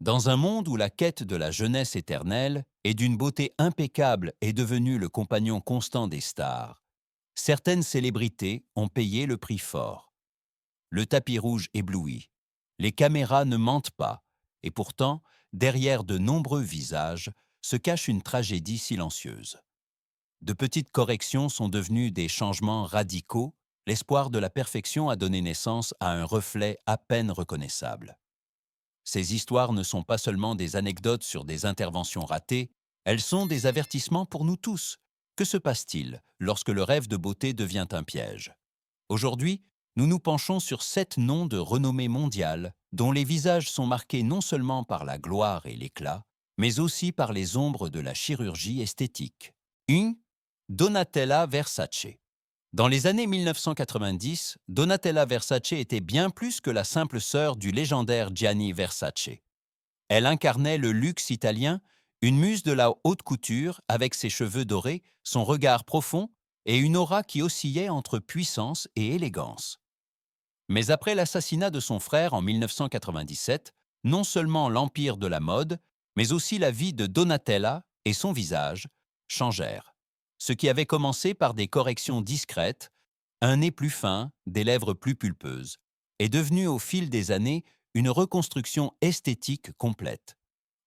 Dans un monde où la quête de la jeunesse éternelle et d'une beauté impeccable est devenue le compagnon constant des stars, certaines célébrités ont payé le prix fort. Le tapis rouge éblouit, les caméras ne mentent pas, et pourtant, derrière de nombreux visages, se cache une tragédie silencieuse. De petites corrections sont devenues des changements radicaux, l'espoir de la perfection a donné naissance à un reflet à peine reconnaissable. Ces histoires ne sont pas seulement des anecdotes sur des interventions ratées, elles sont des avertissements pour nous tous. Que se passe-t-il lorsque le rêve de beauté devient un piège? Aujourd'hui, nous nous penchons sur 7 noms de renommée mondiale, dont les visages sont marqués non seulement par la gloire et l'éclat, mais aussi par les ombres de la chirurgie esthétique. 1. Donatella Versace. Dans les années 1990, Donatella Versace était bien plus que la simple sœur du légendaire Gianni Versace. Elle incarnait le luxe italien, une muse de la haute couture avec ses cheveux dorés, son regard profond et une aura qui oscillait entre puissance et élégance. Mais après l'assassinat de son frère en 1997, non seulement l'empire de la mode, mais aussi la vie de Donatella et son visage changèrent. Ce qui avait commencé par des corrections discrètes, un nez plus fin, des lèvres plus pulpeuses, est devenu au fil des années une reconstruction esthétique complète.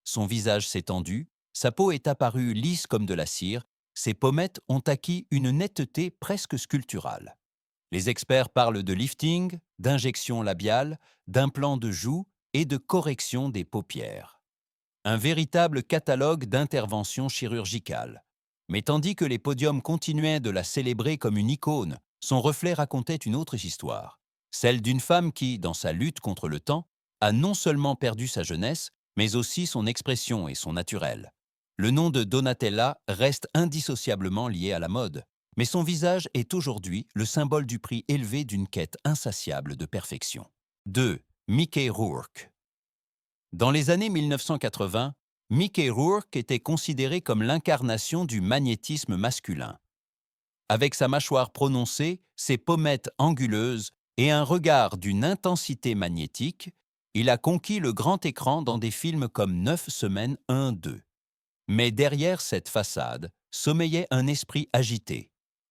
Son visage s'est tendu, sa peau est apparue lisse comme de la cire, ses pommettes ont acquis une netteté presque sculpturale. Les experts parlent de lifting, d'injection labiale, d'implants de joues et de correction des paupières. Un véritable catalogue d'interventions chirurgicales. Mais tandis que les podiums continuaient de la célébrer comme une icône, son reflet racontait une autre histoire. Celle d'une femme qui, dans sa lutte contre le temps, a non seulement perdu sa jeunesse, mais aussi son expression et son naturel. Le nom de Donatella reste indissociablement lié à la mode, mais son visage est aujourd'hui le symbole du prix élevé d'une quête insatiable de perfection. 2. Mickey Rourke. Dans les années 1980, Mickey Rourke était considéré comme l'incarnation du magnétisme masculin. Avec sa mâchoire prononcée, ses pommettes anguleuses et un regard d'une intensité magnétique, il a conquis le grand écran dans des films comme 9 semaines 1-2. Mais derrière cette façade, sommeillait un esprit agité.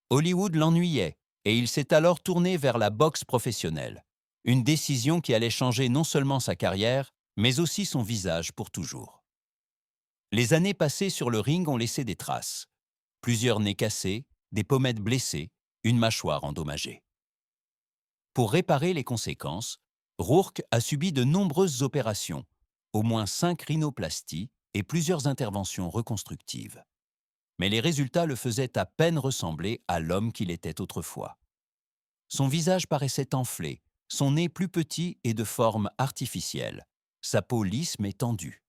Hollywood l'ennuyait et il s'est alors tourné vers la boxe professionnelle. Une décision qui allait changer non seulement sa carrière, mais aussi son visage pour toujours. Les années passées sur le ring ont laissé des traces. Plusieurs nez cassés, des pommettes blessées, une mâchoire endommagée. Pour réparer les conséquences, Rourke a subi de nombreuses opérations, au moins 5 rhinoplasties et plusieurs interventions reconstructives. Mais les résultats le faisaient à peine ressembler à l'homme qu'il était autrefois. Son visage paraissait enflé, son nez plus petit et de forme artificielle, sa peau lisse mais tendue.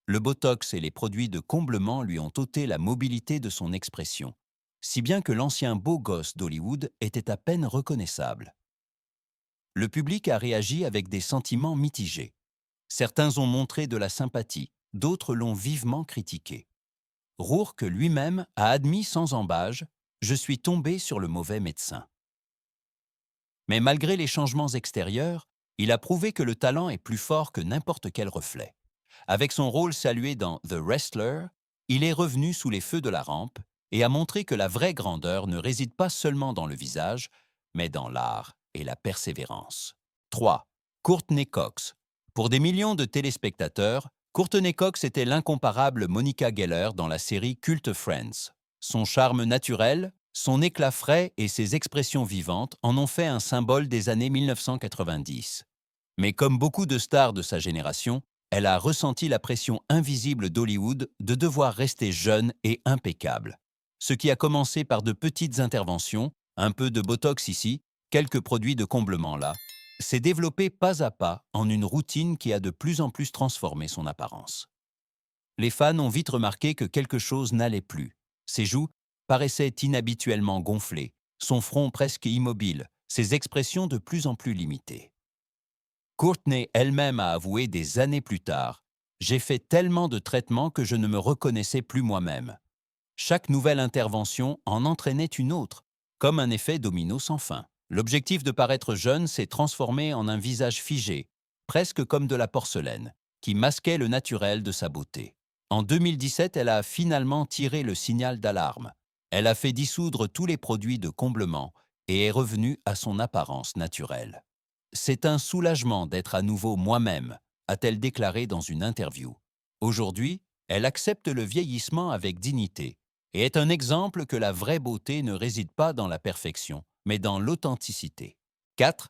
Le botox et les produits de comblement lui ont ôté la mobilité de son expression, si bien que l'ancien beau gosse d'Hollywood était à peine reconnaissable. Le public a réagi avec des sentiments mitigés. Certains ont montré de la sympathie, d'autres l'ont vivement critiqué. Rourke lui-même a admis sans ambages « Je suis tombé sur le mauvais médecin ». Mais malgré les changements extérieurs, il a prouvé que le talent est plus fort que n'importe quel reflet. Avec son rôle salué dans The Wrestler, il est revenu sous les feux de la rampe et a montré que la vraie grandeur ne réside pas seulement dans le visage, mais dans l'art et la persévérance. 3. Courtney Cox. Pour des millions de téléspectateurs, Courtney Cox était l'incomparable Monica Geller dans la série culte Friends. Son charme naturel, son éclat frais et ses expressions vivantes en ont fait un symbole des années 1990. Mais comme beaucoup de stars de sa génération, elle a ressenti la pression invisible d'Hollywood de devoir rester jeune et impeccable. Ce qui a commencé par de petites interventions, un peu de botox ici, quelques produits de comblement là, s'est développé pas à pas en une routine qui a de plus en plus transformé son apparence. Les fans ont vite remarqué que quelque chose n'allait plus. Ses joues paraissaient inhabituellement gonflées, son front presque immobile, ses expressions de plus en plus limitées. Courtney elle-même a avoué des années plus tard « J'ai fait tellement de traitements que je ne me reconnaissais plus moi-même ». Chaque nouvelle intervention en entraînait une autre, comme un effet domino sans fin. L'objectif de paraître jeune s'est transformé en un visage figé, presque comme de la porcelaine, qui masquait le naturel de sa beauté. En 2017, elle a finalement tiré le signal d'alarme. Elle a fait dissoudre tous les produits de comblement et est revenue à son apparence naturelle. C'est un soulagement d'être à nouveau moi-même, a-t-elle déclaré dans une interview. Aujourd'hui, elle accepte le vieillissement avec dignité et est un exemple que la vraie beauté ne réside pas dans la perfection, mais dans l'authenticité. 4.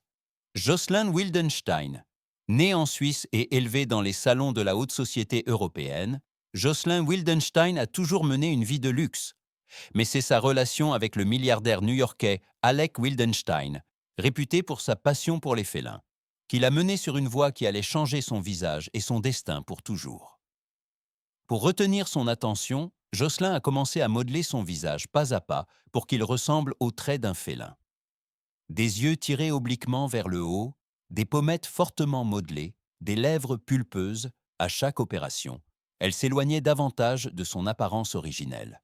Jocelyn Wildenstein. Née en Suisse et élevée dans les salons de la haute société européenne, Jocelyn Wildenstein a toujours mené une vie de luxe. Mais c'est sa relation avec le milliardaire new-yorkais Alec Wildenstein, réputé pour sa passion pour les félins, qui l'a menée sur une voie qui allait changer son visage et son destin pour toujours. Pour retenir son attention, Jocelyn a commencé à modeler son visage pas à pas pour qu'il ressemble aux traits d'un félin. Des yeux tirés obliquement vers le haut, des pommettes fortement modelées, des lèvres pulpeuses, à chaque opération, elle s'éloignait davantage de son apparence originelle.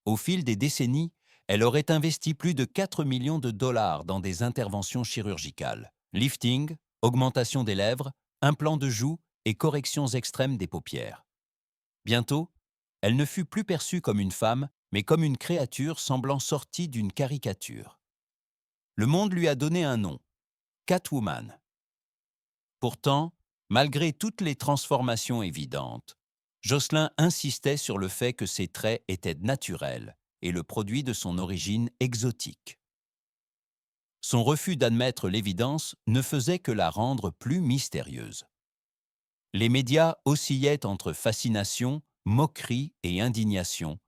Au fil des décennies, elle aurait investi plus de 4 millions de dollars dans des interventions chirurgicales, lifting, augmentation des lèvres, implants de joues et corrections extrêmes des paupières. Bientôt, elle ne fut plus perçue comme une femme, mais comme une créature semblant sortie d'une caricature. Le monde lui a donné un nom, Catwoman. Pourtant, malgré toutes les transformations évidentes, Jocelyn insistait sur le fait que ses traits étaient naturels et le produit de son origine exotique. Son refus d'admettre l'évidence ne faisait que la rendre plus mystérieuse. Les médias oscillaient entre fascination, moquerie et indignation,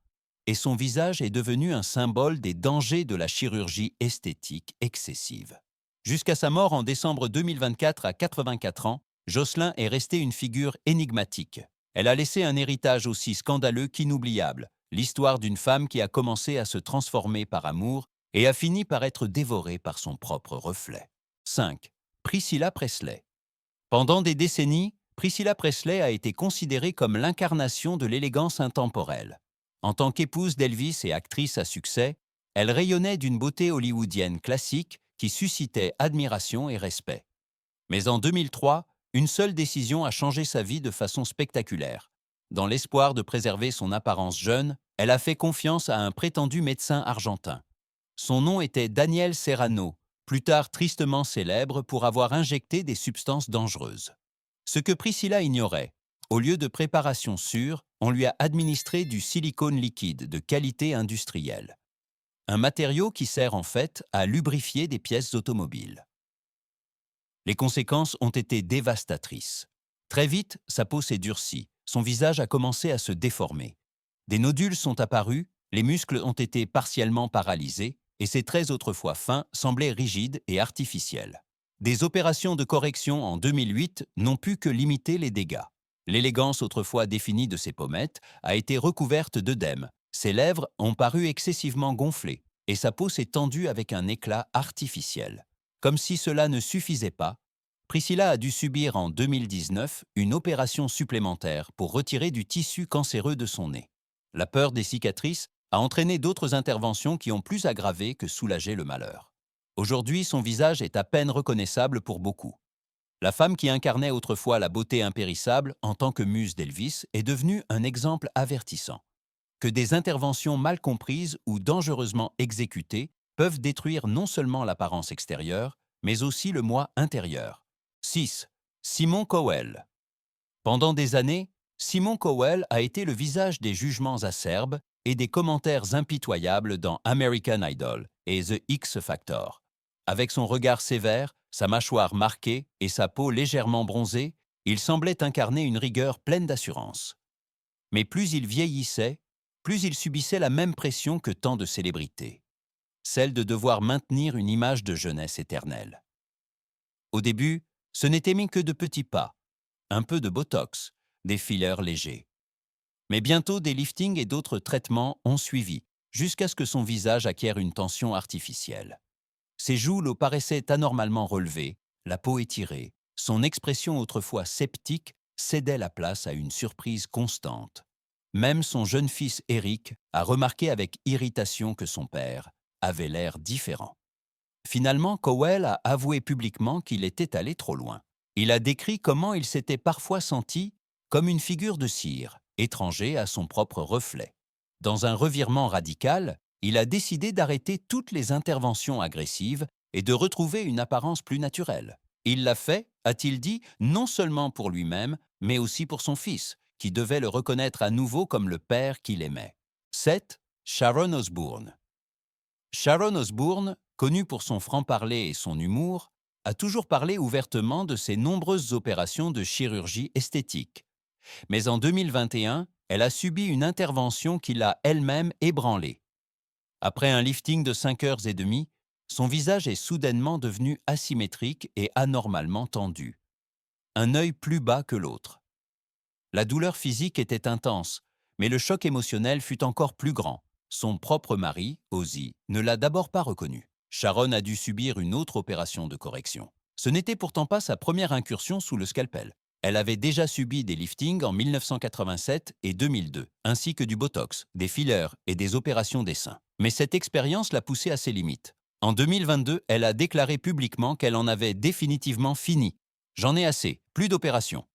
et son visage est devenu un symbole des dangers de la chirurgie esthétique excessive. Jusqu'à sa mort en décembre 2024 à 84 ans, Jocelyn est restée une figure énigmatique. Elle a laissé un héritage aussi scandaleux qu'inoubliable, l'histoire d'une femme qui a commencé à se transformer par amour et a fini par être dévorée par son propre reflet. 5. Priscilla Presley. Pendant des décennies, Priscilla Presley a été considérée comme l'incarnation de l'élégance intemporelle. En tant qu'épouse d'Elvis et actrice à succès, elle rayonnait d'une beauté hollywoodienne classique qui suscitait admiration et respect. Mais en 2003, une seule décision a changé sa vie de façon spectaculaire. Dans l'espoir de préserver son apparence jeune, elle a fait confiance à un prétendu médecin argentin. Son nom était Daniel Serrano, plus tard tristement célèbre pour avoir injecté des substances dangereuses. Ce que Priscilla ignorait, au lieu de préparation sûre, on lui a administré du silicone liquide de qualité industrielle. Un matériau qui sert en fait à lubrifier des pièces automobiles. Les conséquences ont été dévastatrices. Très vite, sa peau s'est durcie, son visage a commencé à se déformer. Des nodules sont apparus, les muscles ont été partiellement paralysés, et ses traits autrefois fins semblaient rigides et artificiels. Des opérations de correction en 2008 n'ont pu que limiter les dégâts. L'élégance autrefois définie de ses pommettes a été recouverte d'œdème, ses lèvres ont paru excessivement gonflées, et sa peau s'est tendue avec un éclat artificiel. Comme si cela ne suffisait pas, Priscilla a dû subir en 2019 une opération supplémentaire pour retirer du tissu cancéreux de son nez. La peur des cicatrices a entraîné d'autres interventions qui ont plus aggravé que soulagé le malheur. Aujourd'hui, son visage est à peine reconnaissable pour beaucoup. La femme qui incarnait autrefois la beauté impérissable en tant que muse d'Elvis est devenue un exemple avertissant. Que des interventions mal comprises ou dangereusement exécutées peuvent détruire non seulement l'apparence extérieure, mais aussi le moi intérieur. 6. Simon Cowell. Pendant des années, Simon Cowell a été le visage des jugements acerbes et des commentaires impitoyables dans American Idol et The X Factor. Avec son regard sévère, sa mâchoire marquée et sa peau légèrement bronzée, il semblait incarner une rigueur pleine d'assurance. Mais plus il vieillissait, plus il subissait la même pression que tant de célébrités, celle de devoir maintenir une image de jeunesse éternelle. Au début, ce n'était mis que de petits pas, un peu de botox, des fillers légers. Mais bientôt des liftings et d'autres traitements ont suivi, jusqu'à ce que son visage acquiert une tension artificielle. Ses joues le paraissaient anormalement relevées, la peau étirée, son expression autrefois sceptique cédait la place à une surprise constante. Même son jeune fils Eric a remarqué avec irritation que son père avait l'air différent. Finalement, Cowell a avoué publiquement qu'il était allé trop loin. Il a décrit comment il s'était parfois senti comme une figure de cire, étranger à son propre reflet. Dans un revirement radical, il a décidé d'arrêter toutes les interventions agressives et de retrouver une apparence plus naturelle. Il l'a fait, a-t-il dit, non seulement pour lui-même, mais aussi pour son fils, qui devait le reconnaître à nouveau comme le père qu'il aimait. 7. Sharon Osbourne. Sharon Osbourne, connue pour son franc-parler et son humour, a toujours parlé ouvertement de ses nombreuses opérations de chirurgie esthétique. Mais en 2021, elle a subi une intervention qui l'a elle-même ébranlée. Après un lifting de 5 heures et demie, son visage est soudainement devenu asymétrique et anormalement tendu. Un œil plus bas que l'autre. La douleur physique était intense, mais le choc émotionnel fut encore plus grand. Son propre mari, Ozzy, ne l'a d'abord pas reconnu. Sharon a dû subir une autre opération de correction. Ce n'était pourtant pas sa première incursion sous le scalpel. Elle avait déjà subi des liftings en 1987 et 2002, ainsi que du botox, des fillers et des opérations des seins. Mais cette expérience l'a poussée à ses limites. En 2022, elle a déclaré publiquement qu'elle en avait définitivement fini. « J'en ai assez, plus d'opérations ».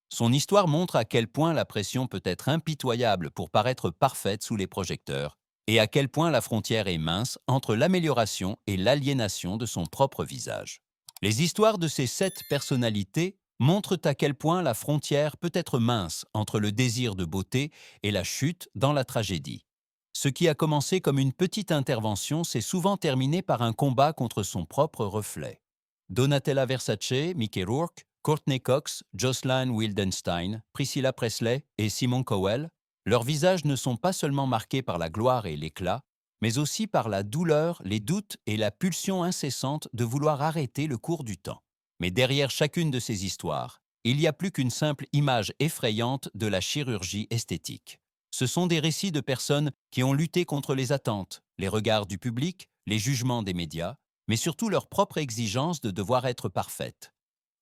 Son histoire montre à quel point la pression peut être impitoyable pour paraître parfaite sous les projecteurs, et à quel point la frontière est mince entre l'amélioration et l'aliénation de son propre visage. Les histoires de ces 7 personnalités montrent à quel point la frontière peut être mince entre le désir de beauté et la chute dans la tragédie. Ce qui a commencé comme une petite intervention s'est souvent terminé par un combat contre son propre reflet. Donatella Versace, Mickey Rourke, Courtney Cox, Jocelyn Wildenstein, Priscilla Presley et Simone Cowell, leurs visages ne sont pas seulement marqués par la gloire et l'éclat, mais aussi par la douleur, les doutes et la pulsion incessante de vouloir arrêter le cours du temps. Mais derrière chacune de ces histoires, il y a plus qu'une simple image effrayante de la chirurgie esthétique. Ce sont des récits de personnes qui ont lutté contre les attentes, les regards du public, les jugements des médias, mais surtout leur propre exigence de devoir être parfaites.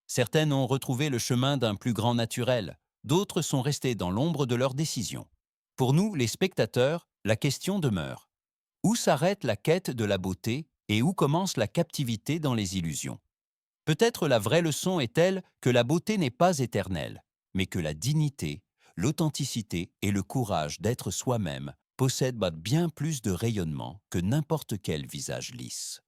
Certaines ont retrouvé le chemin d'un plus grand naturel, d'autres sont restées dans l'ombre de leurs décisions. Pour nous, les spectateurs, la question demeure. Où s'arrête la quête de la beauté et où commence la captivité dans les illusions? Peut-être la vraie leçon est telle que la beauté n'est pas éternelle, mais que la dignité, l'authenticité et le courage d'être soi-même possèdent bien plus de rayonnement que n'importe quel visage lisse.